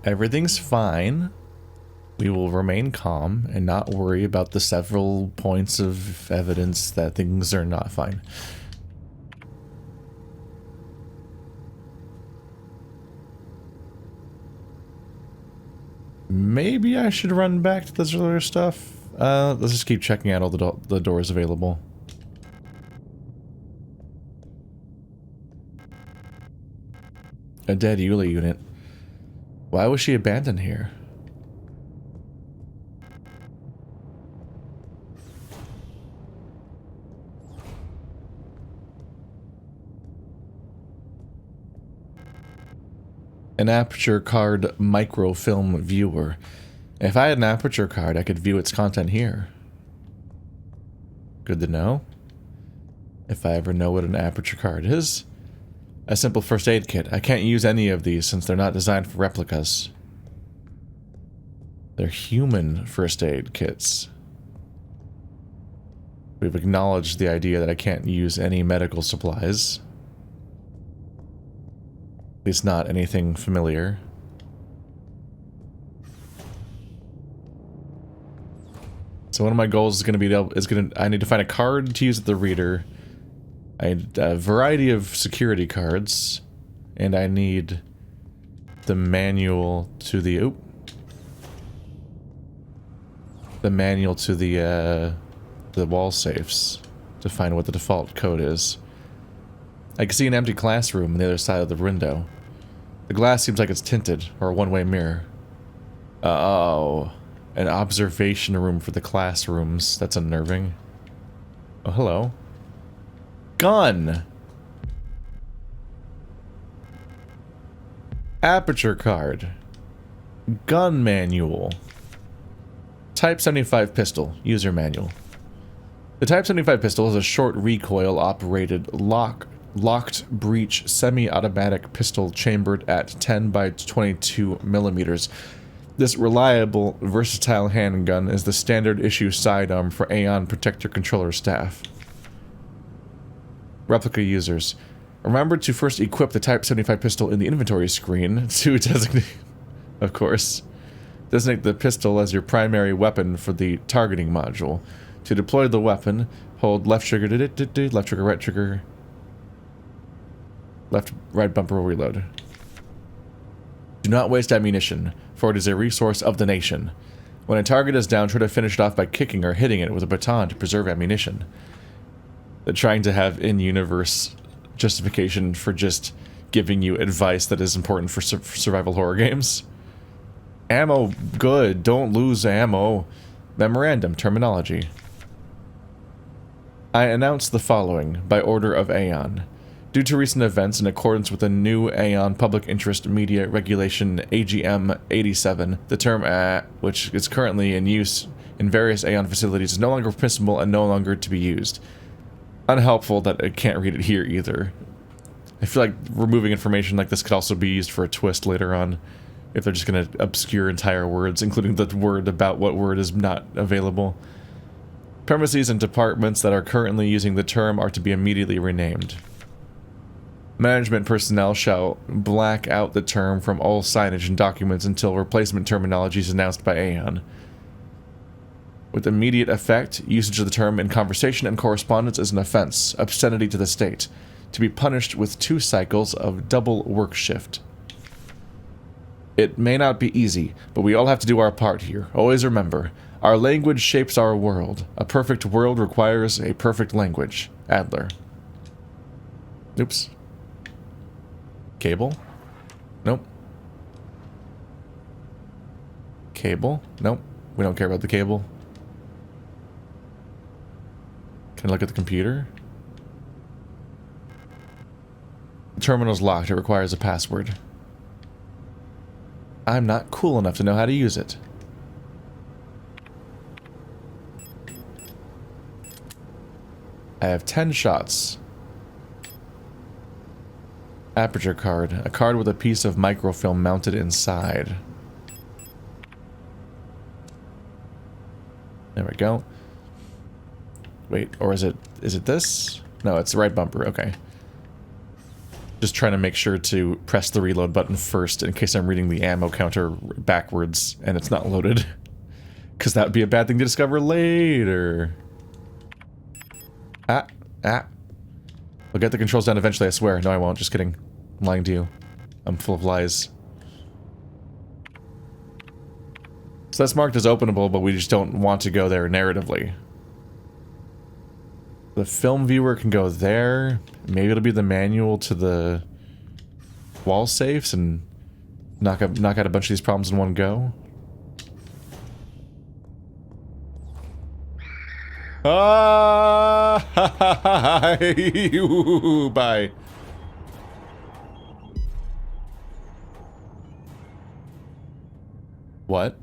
Everything's fine. We will remain calm and not worry about the several points of evidence that things are not fine. Maybe I should run back to this earlier stuff. Let's just keep checking out all the doors available. A dead Eula unit. Why was she abandoned here? An aperture card microfilm viewer. If I had an aperture card, I could view its content here. Good to know. If I ever know what an aperture card is. A simple first aid kit. I can't use any of these since they're not designed for replicas. They're human first aid kits. We've acknowledged the idea that I can't use any medical supplies. At least not anything familiar. So one of my goals is going to be I need to find a card to use at the reader. I need a variety of security cards, and I need the manual to the the wall safes to find what the default code is. I can see an empty classroom on the other side of the window. The glass seems like it's tinted, or a one-way mirror. Oh, an observation room for the classrooms. That's unnerving. Oh, hello. Gun! Aperture card. Gun manual. Type 75 pistol. User manual. The Type 75 pistol is a short recoil-operated locked breech semi-automatic pistol chambered at 10 by 22 millimeters. This reliable, versatile handgun is the standard issue sidearm for Aeon Protector controller staff. Replika users. Remember to first equip the Type 75 pistol in the inventory screen to designate, of course. Designate the pistol as your primary weapon for the targeting module. To deploy the weapon, hold left trigger, left trigger, right trigger. Left, right bumper will reload. Do not waste ammunition, for it is a resource of the nation. When a target is down, try to finish it off by kicking or hitting it with a baton to preserve ammunition. They're trying to have in-universe justification for just giving you advice that is important for survival horror games. Ammo, good. Don't lose ammo. Memorandum, terminology. I announce the following, by order of Aeon. Due to recent events in accordance with the new Aeon Public Interest Media Regulation AGM 87, the term which is currently in use in various Aeon facilities, is no longer permissible and no longer to be used. Unhelpful that I can't read it here either. I feel like removing information like this could also be used for a twist later on, if they're just going to obscure entire words, including the word about what word is not available. Premises and departments that are currently using the term are to be immediately renamed. Management personnel shall black out the term from all signage and documents until replacement terminology is announced by Aeon. With immediate effect, usage of the term in conversation and correspondence is an offense, obscenity to the state, to be punished with 2 cycles of double work shift. It may not be easy, but we all have to do our part here. Always remember, our language shapes our world. A perfect world requires a perfect language. Adler. Oops. Cable? Nope. Cable? Nope. We don't care about the cable. Can I look at the computer? The terminal's locked. It requires a password. I'm not cool enough to know how to use it. I have 10 shots. Aperture card. A card with a piece of microfilm mounted inside. There we go. Wait, or is it this? No, it's the right bumper, okay. Just trying to make sure to press the reload button first in case I'm reading the ammo counter backwards and it's not loaded. Because that would be a bad thing to discover later. Ah. I'll get the controls down eventually, I swear. No, I won't. Just kidding. I'm lying to you. I'm full of lies. So that's marked as openable, but we just don't want to go there narratively. The film viewer can go there. Maybe it'll be the manual to the wall safes and knock out a bunch of these problems in one go. Ah! Bye. What?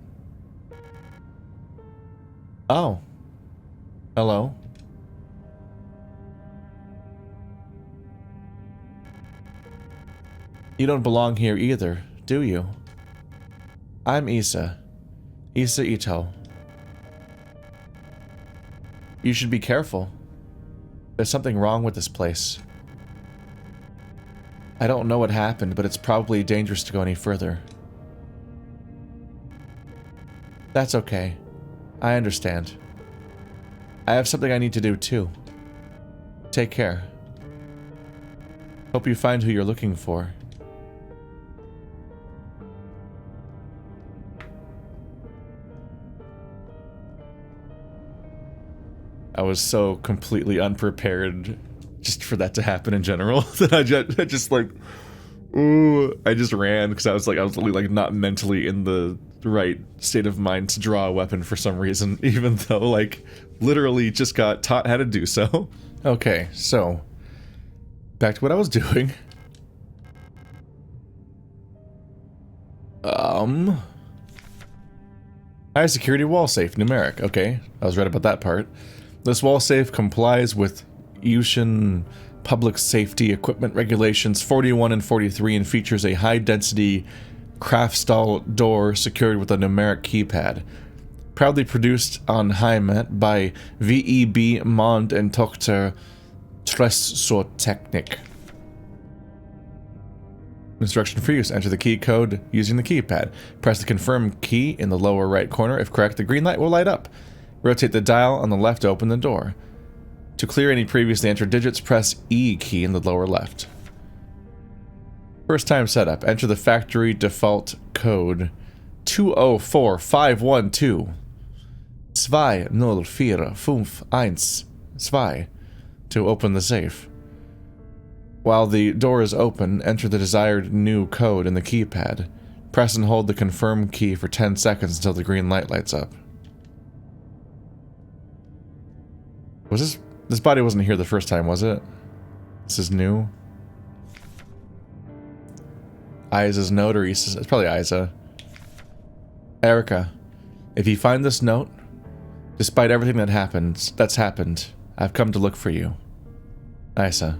Oh. Hello. You don't belong here either, do you? I'm Isa. Isa Itou. You should be careful. There's something wrong with this place. I don't know what happened, but it's probably dangerous to go any further. That's okay. I understand. I have something I need to do too. Take care. Hope you find who you're looking for. I was so completely unprepared just for that to happen in general that I just like, ooh, I just ran because I was literally like not mentally in the right state of mind to draw a weapon for some reason, even though like literally just got taught how to do so. Okay, so back to what I was doing. High security wall safe, numeric. Okay, I was right about that part. This wall safe complies with Eusan public safety equipment regulations 41 and 43 and features a high-density craft style door secured with a numeric keypad. Proudly produced on Heimat by VEB Mond and Tochter Technik. Instruction for use. Enter the key code using the keypad. Press the confirm key in the lower right corner. If correct, the green light will light up. Rotate the dial on the left to open the door. To clear any previously entered digits, press E key in the lower left. First time setup. Enter the factory default code 204512 204512 to open the safe. While the door is open, enter the desired new code in the keypad. Press and hold the confirm key for 10 seconds until the green light lights up. Was this body wasn't here the first time, was it? This is new. Isa's note, or Isa's, it's probably Isa. Erica, if you find this note, despite everything that's happened, I've come to look for you. Isa.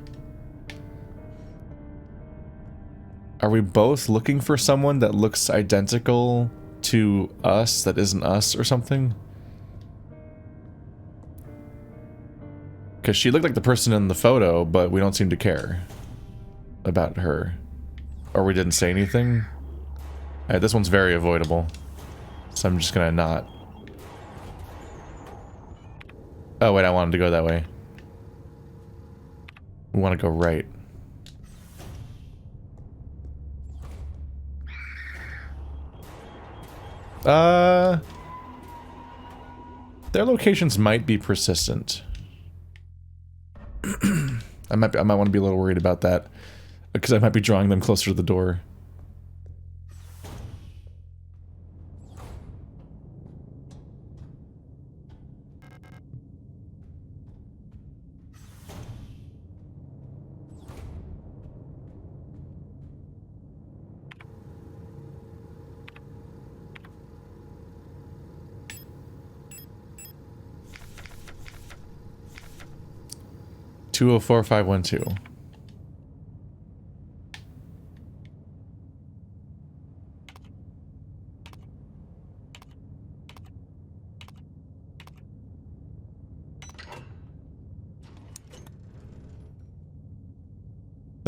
Are we both looking for someone that looks identical to us that isn't us or something? Because she looked like the person in the photo, but we don't seem to care about her. Or we didn't say anything. Alright, this one's very avoidable. So I'm just gonna not. Oh wait, I wanted to go that way. We want to go right. Their locations might be persistent. I might want to be a little worried about that, because I might be drawing them closer to the door. Two oh four five one two.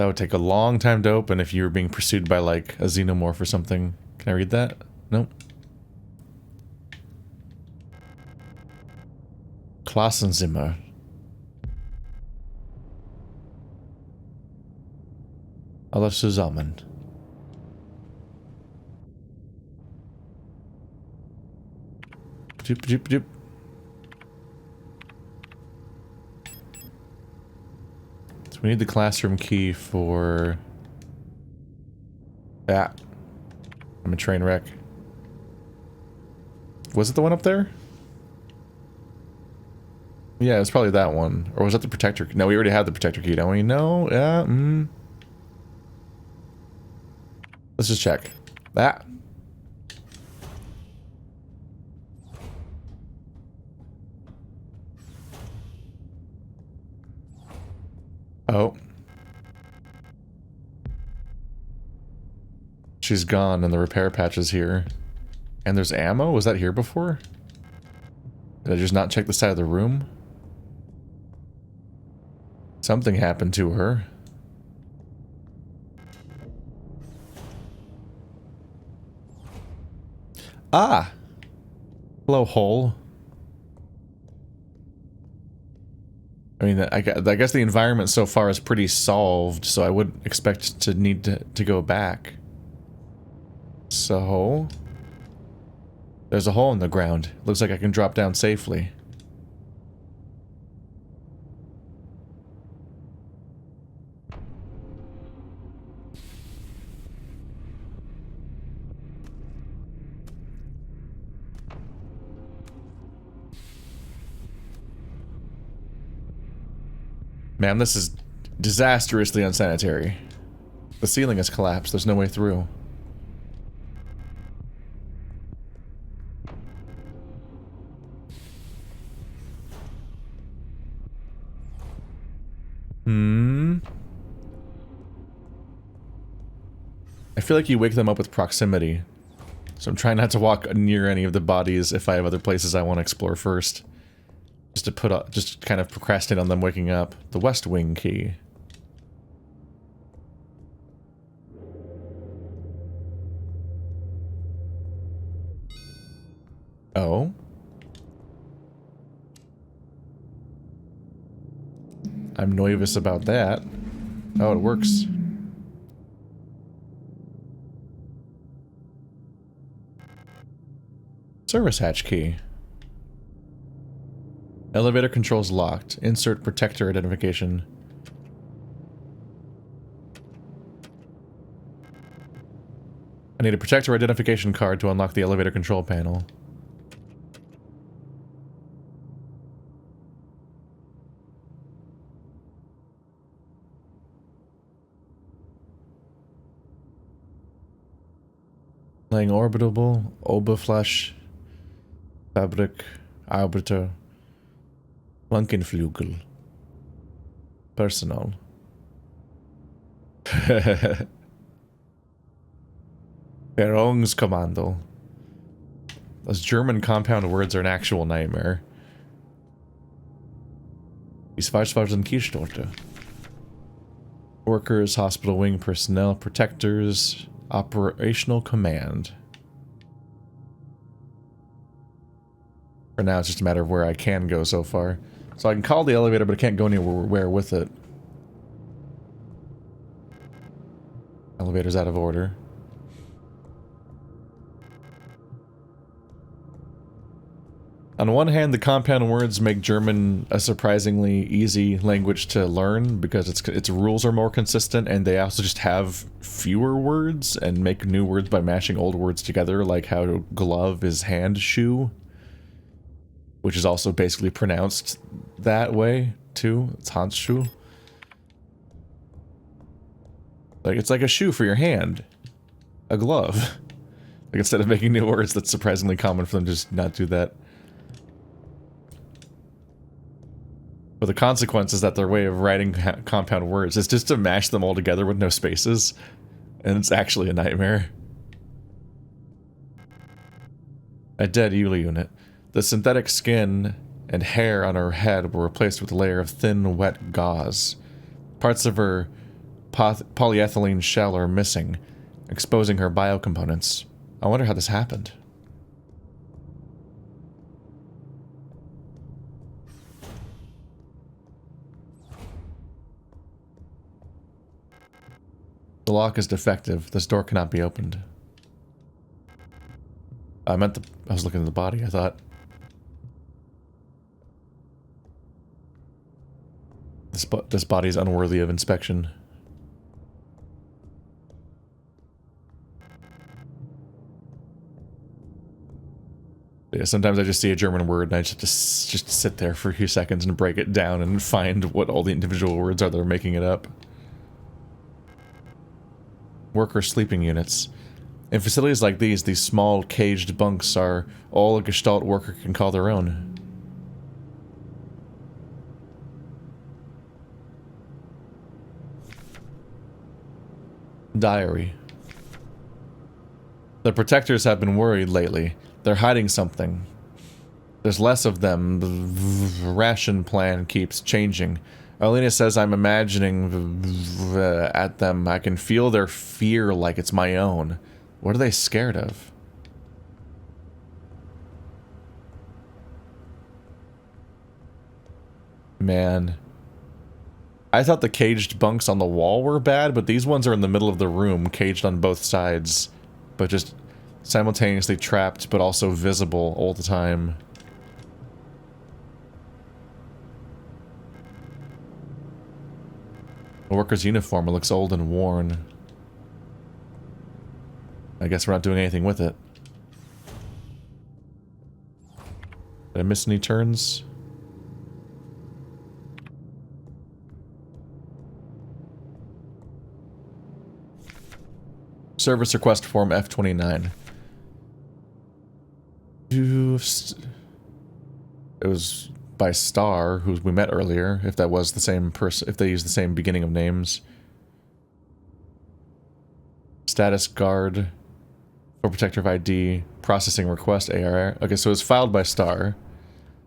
That would take a long time to open if you were being pursued by, like, a xenomorph or something. Can I read that? Nope. Klassenzimmer. Alle zusammen. Doop, doop, doop. So we need the classroom key for that. I'm a train wreck. Was it the one up there? Yeah, it's probably that one. Or was that the protector? No, we already have the protector key, don't we? No? Yeah, Let's just check. That. Oh. She's gone and the repair patch is here. And there's ammo? Was that here before? Did I just not check the side of the room? Something happened to her. Ah! Hello, hole. I mean, I guess the environment so far is pretty solved, so I wouldn't expect to need to go back. So... there's a hole in the ground. Looks like I can drop down safely. Man, this is disastrously unsanitary. The ceiling has collapsed. There's no way through. I feel like you wake them up with proximity. So I'm trying not to walk near any of the bodies if I have other places I want to explore first. Just to put up, just kind of procrastinate on them waking up. The West Wing key. Oh. I'm nervous about that. Oh, it works. Service hatch key. Elevator controls locked. Insert protector identification. I need a protector identification card to unlock the elevator control panel. Laying orbitable, Oberfläche, Fabrik, Arbiter, Flankenflügel, Personal. Währungskommando. Those German compound words are an actual nightmare. Die Schwarzwarzen Kiestorte. Workers, hospital wing personnel, protectors, operational command. For now, it's just a matter of where I can go so far. So I can call the elevator, but I can't go anywhere with it. Elevator's out of order. On one hand, the compound words make German a surprisingly easy language to learn because its rules are more consistent, and they also just have fewer words and make new words by mashing old words together, like how glove is hand shoe, which is also basically pronounced that way too. It's Handschuh. Like it's like a shoe for your hand, a glove. Like instead of making new words, that's surprisingly common for them to just not do that. But the consequence is that their way of writing compound words is just to mash them all together with no spaces. And it's actually a nightmare. A dead Eula unit. The synthetic skin and hair on her head were replaced with a layer of thin, wet gauze. Parts of her polyethylene shell are missing, exposing her biocomponents. I wonder how this happened. The lock is defective. This door cannot be opened. I was looking at the body, I thought. This body's unworthy of inspection. Yeah, sometimes I just see a German word and I just sit there for a few seconds and break it down and find what all the individual words are that are making it up. Worker sleeping units. In facilities like these small caged bunks are all a Gestalt worker can call their own. Diary. The Protektors have been worried lately. They're hiding something. There's less of them. The ration plan keeps changing. Alina says I'm imagining at them. I can feel their fear like it's my own. What are they scared of? Man. I thought the caged bunks on the wall were bad, but these ones are in the middle of the room, caged on both sides. But just simultaneously trapped, but also visible all the time. The worker's uniform looks old and worn. I guess we're not doing anything with it. Did I miss any turns? Service request form F29. It was by Star, who we met earlier, if that was the same person, if they used the same beginning of names. Status guard for protector of ID, processing request ARR. Okay, so it's filed by Star.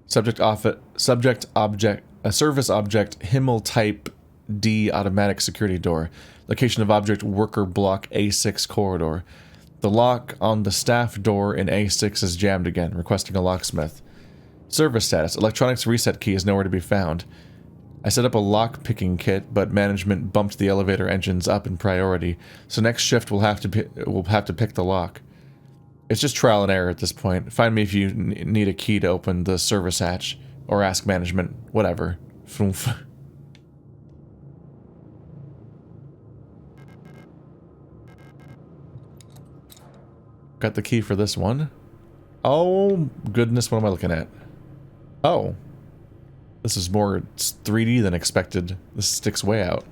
Subject object, a service object, Himmel type D automatic security door. Location of object worker block A6 corridor. The lock on the staff door in A6 is jammed again, requesting a locksmith. Service status. Electronics reset key is nowhere to be found. I set up a lock-picking kit, but management bumped the elevator engines up in priority, so next shift we'll have to pick the lock. It's just trial and error at this point. Find me if you need a key to open the service hatch, or ask management. Whatever. Got the key for this one. Oh, goodness, what am I looking at? Oh. This is more 3D than expected. This sticks way out.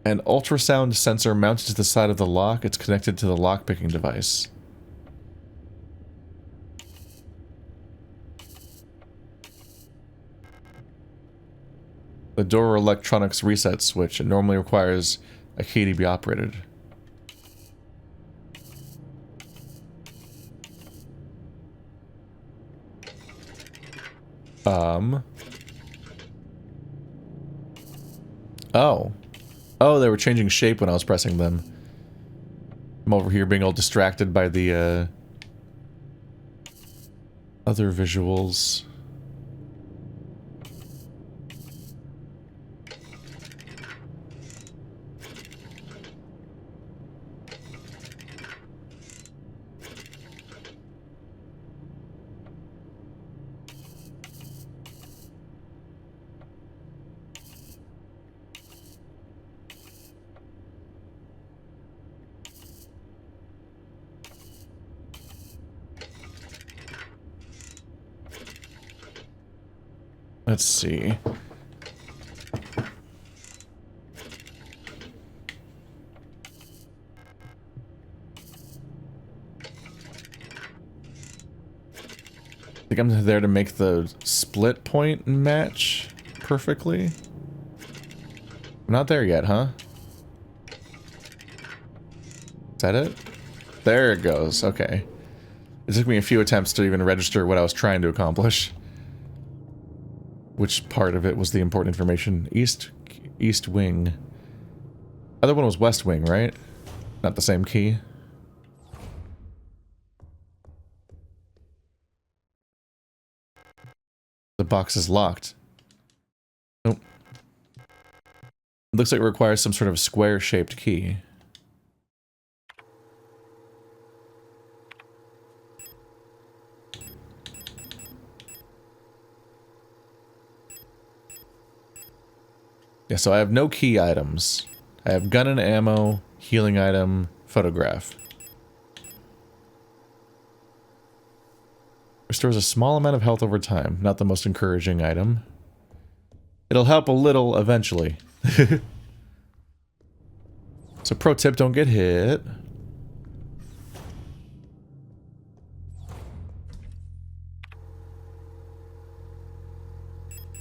An ultrasound sensor mounted to the side of the lock. It's connected to the lock-picking device. The door electronics reset switch. It normally requires a key to be operated. Oh. Oh, they were changing shape when I was pressing them. I'm over here being all distracted by the, other visuals. Let's see. I think I'm there to make the split point match perfectly. I'm not there yet, huh? Is that it? There it goes. Okay. It took me a few attempts to even register what I was trying to accomplish. Which part of it was the important information? East wing. Other one was West Wing, right? Not the same key. The box is locked. Nope. It looks like it requires some sort of square-shaped key. Yeah, so I have no key items. I have gun and ammo, healing item, photograph. Restores a small amount of health over time. Not the most encouraging item. It'll help a little eventually. So pro tip, don't get hit.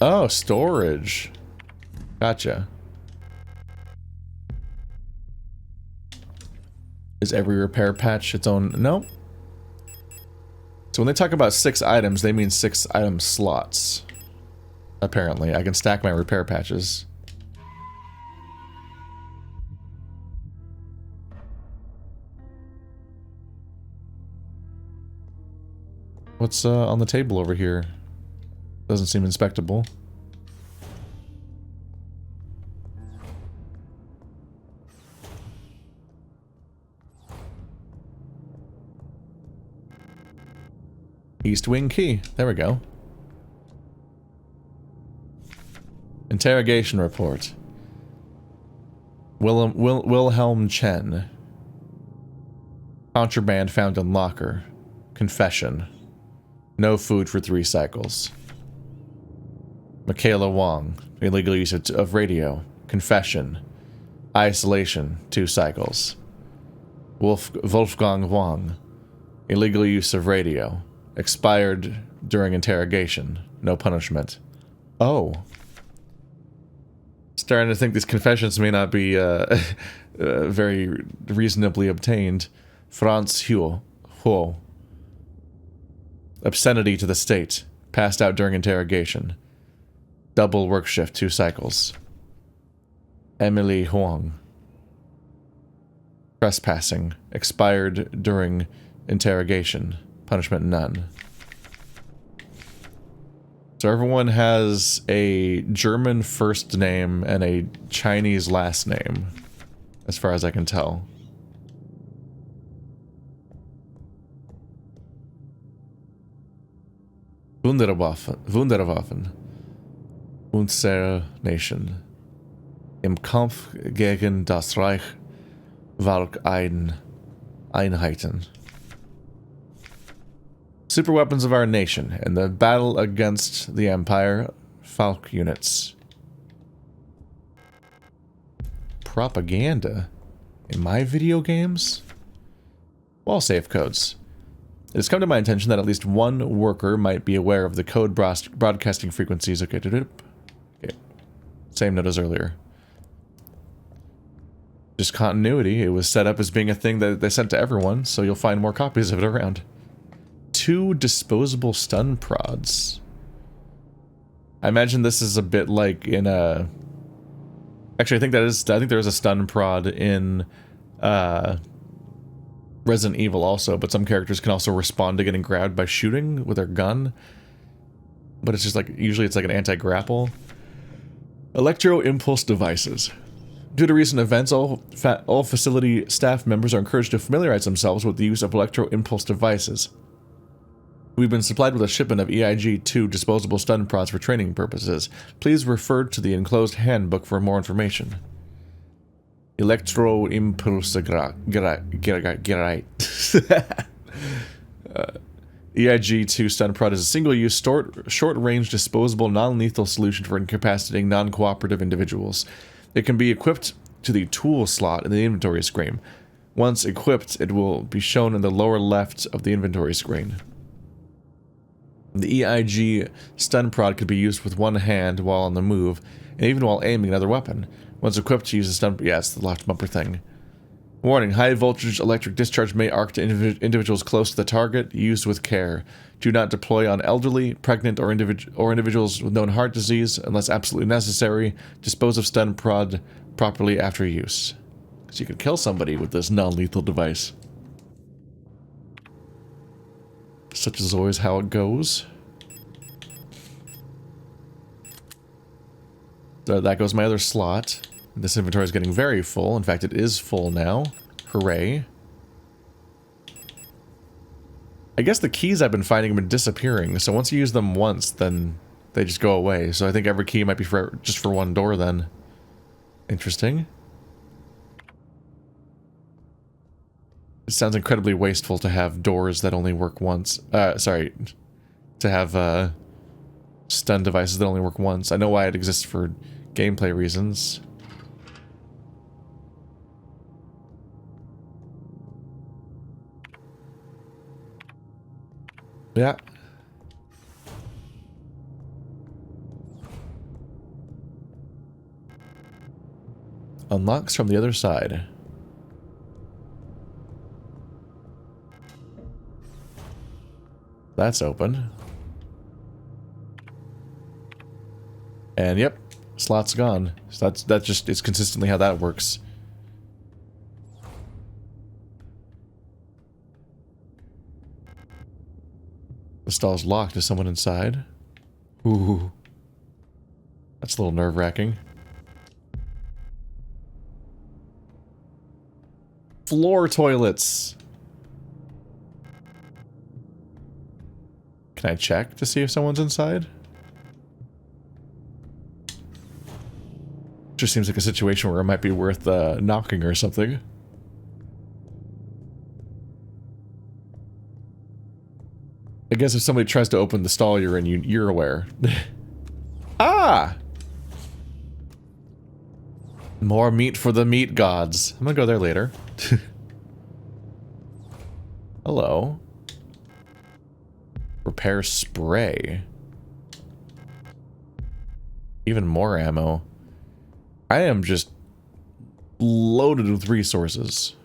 Oh, storage. Gotcha. Is every repair patch its own? No. So when they talk about 6 items, they mean 6 item slots. Apparently, I can stack my repair patches. What's on the table over here? Doesn't seem inspectable. East Wing key. There we go. Interrogation report. Wilhelm Chen. Contraband found in locker. Confession. No food for 3 cycles. Michaela Wong. Illegal use of radio. Confession. Isolation. 2 cycles. Wolfgang Wong. Illegal use of radio. Expired during interrogation. No punishment. Oh. Starting to think these confessions may not be very reasonably obtained. Franz Huo. Obscenity to the state. Passed out during interrogation. Double work shift, 2 cycles. Emily Huang. Trespassing. Expired during interrogation. Punishment none. So everyone has a German first name and a Chinese last name, as far as I can tell. Wunderwaffen. Unsere Nation. Im Kampf gegen das Reich Einheiten. Super weapons of our nation in the battle against the Empire. Falk units. Propaganda in my video games? Wall safe codes. It has come to my attention that at least one worker might be aware of the code broadcasting frequencies. Okay. Same note as earlier. Just continuity. It was set up as being a thing that they sent to everyone, so you'll find more copies of it around. 2 disposable stun prods. I imagine this is a bit like in a... Actually, I think there is a stun prod in Resident Evil also, but some characters can also respond to getting grabbed by shooting with their gun. But it's just like, usually it's like an anti-grapple. Electro-impulse devices. Due to recent events, all facility staff members are encouraged to familiarize themselves with the use of electro-impulse devices. We've been supplied with a shipment of EIG-2 disposable stun prods for training purposes. Please refer to the enclosed handbook for more information. Electro-impulse EIG-2 stun prod is a single-use, short-range, disposable, non-lethal solution for incapacitating non-cooperative individuals. It can be equipped to the tool slot in the inventory screen. Once equipped, it will be shown in the lower left of the inventory screen. The EIG stun prod could be used with one hand while on the move, and even while aiming another weapon. Once equipped, to use the stun... Yeah, it's the left bumper thing. Warning, high voltage electric discharge may arc to individuals close to the target. Used with care. Do not deploy on elderly, pregnant, or individuals with known heart disease unless absolutely necessary. Dispose of stun prod properly after use. So you can kill somebody with this non-lethal device. Such is always how it goes. So that goes my other slot. This inventory is getting very full. In fact, it is full now. Hooray. I guess the keys I've been finding have been disappearing, so once you use them once, then they just go away. So I think every key might be for just for one door then. Interesting. It sounds incredibly wasteful to have doors that only work once. Sorry. To have, stun devices that only work once. I know why it exists for gameplay reasons. Yeah. Unlocks from the other side. That's open. And yep, slot's gone. So that's just, it's consistently how that works. The stall's locked. Is someone inside? Ooh. That's a little nerve-wracking. Floor toilets! Can I check to see if someone's inside? Just seems like a situation where it might be worth knocking or something. I guess if somebody tries to open the stall you're in, you're aware. Ah! More meat for the meat gods. I'm gonna go there later. Hello. Repair spray. Even more ammo. I am just loaded with resources.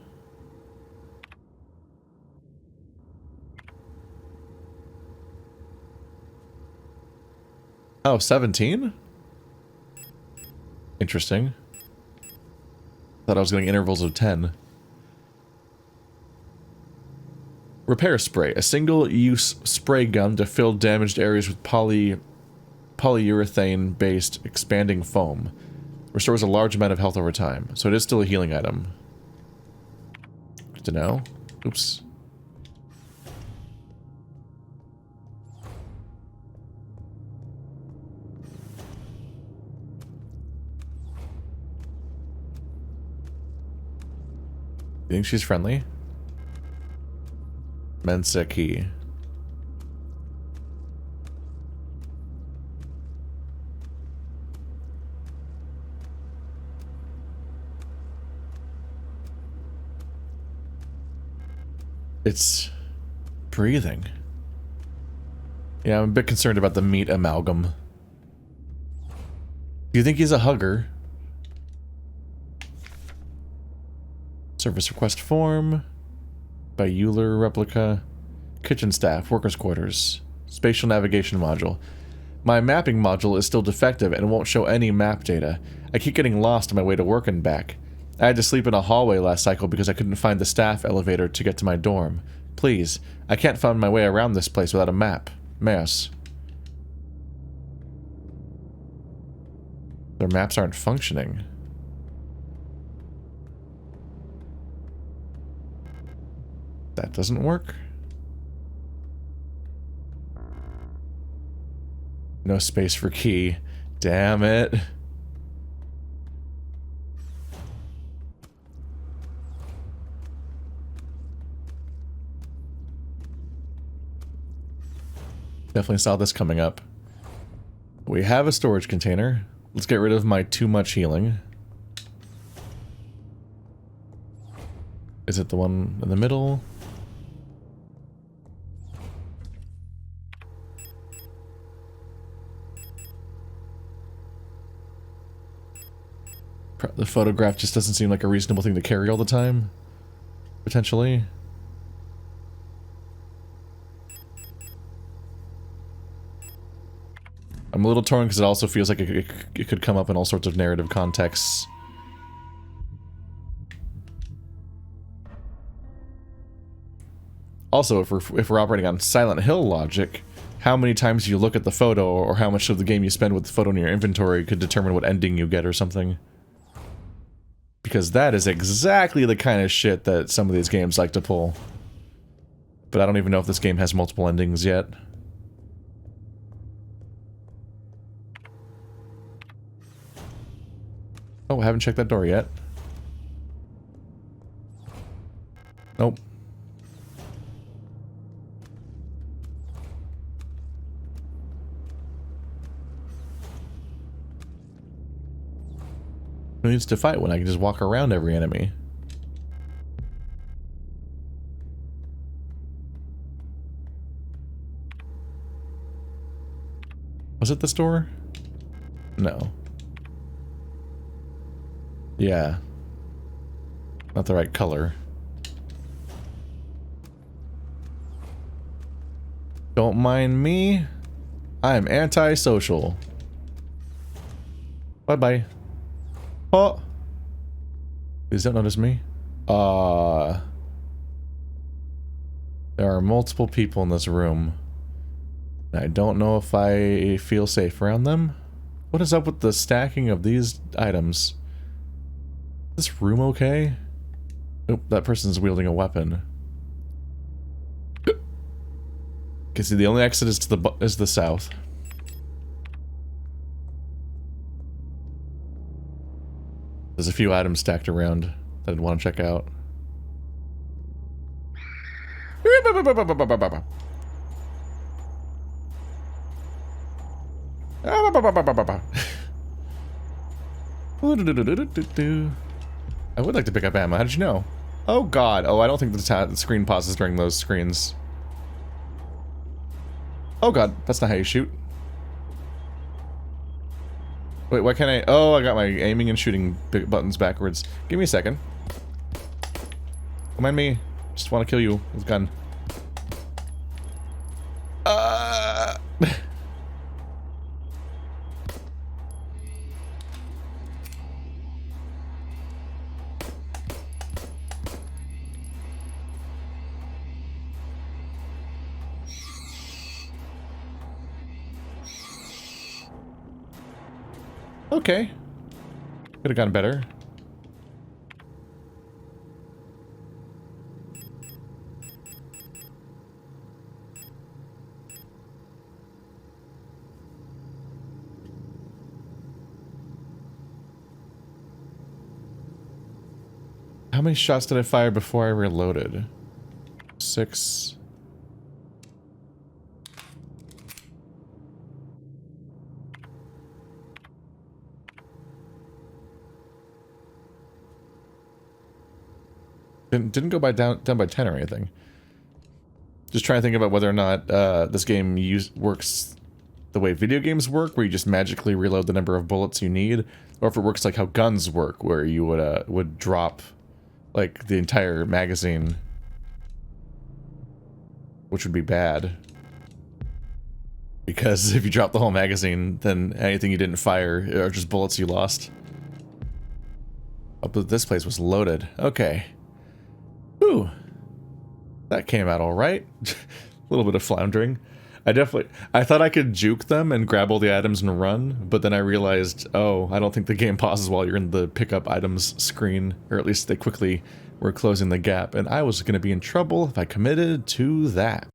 Oh, 17? Interesting. Thought I was getting intervals of 10. Repair spray. A single-use spray gun to fill damaged areas with polyurethane-based expanding foam. Restores a large amount of health over time. So it is still a healing item. Good to know. Oops. You think she's friendly? Mensa key. It's breathing. Yeah, I'm a bit concerned about the meat amalgam. Do you think he's a hugger? Service request form. By Euler, Replika. Kitchen staff, workers' quarters. Spatial navigation module. My mapping module is still defective and won't show any map data. I keep getting lost on my way to work and back. I had to sleep in a hallway last cycle because I couldn't find the staff elevator to get to my dorm. Please, I can't find my way around this place without a map. Mass. Their maps aren't functioning. That doesn't work. No space for key. Damn it. Definitely saw this coming up. We have a storage container. Let's get rid of my too much healing. Is it the one in the middle? The photograph just doesn't seem like a reasonable thing to carry all the time. Potentially. I'm a little torn because it also feels like it could come up in all sorts of narrative contexts. Also, if we're operating on Silent Hill logic, how many times you look at the photo or how much of the game you spend with the photo in your inventory could determine what ending you get or something. Because that is exactly the kind of shit that some of these games like to pull. But I don't even know if this game has multiple endings yet. Oh, I haven't checked that door yet. Nope. Who needs to fight when I can just walk around every enemy? Was it this door? No. Yeah. Not the right color. Don't mind me. I'm antisocial. Bye-bye. Oh! Please don't notice me. There are multiple people in this room. I don't know if I feel safe around them. What is up with the stacking of these items? Is this room okay? Oh, that person's wielding a weapon. Okay, see, the only exit is to the south. There's a few items stacked around that I'd want to check out. I would like to pick up ammo. How did you know? Oh god. Oh, I don't think the screen pauses during those screens. Oh god, that's not how you shoot. Wait, why can't I? Oh, I got my aiming and shooting buttons backwards. Give me a second. Don't mind me. Just want to kill you with a gun. Okay. Could have gone better. How many shots did I fire before I reloaded? 6. Didn't go by down by 10 or anything. Just trying to think about whether or not this game works the way video games work, where you just magically reload the number of bullets you need, or if it works like how guns work, where you would drop like the entire magazine, which would be bad. Because if you drop the whole magazine, then anything you didn't fire are just bullets you lost. Oh, but this place was loaded. Okay. Whew. That came out alright. A little bit of floundering. I thought I could juke them and grab all the items and run, but then I realized, oh, I don't think the game pauses while you're in the pick up items screen, or at least they quickly were closing the gap, and I was going to be in trouble if I committed to that.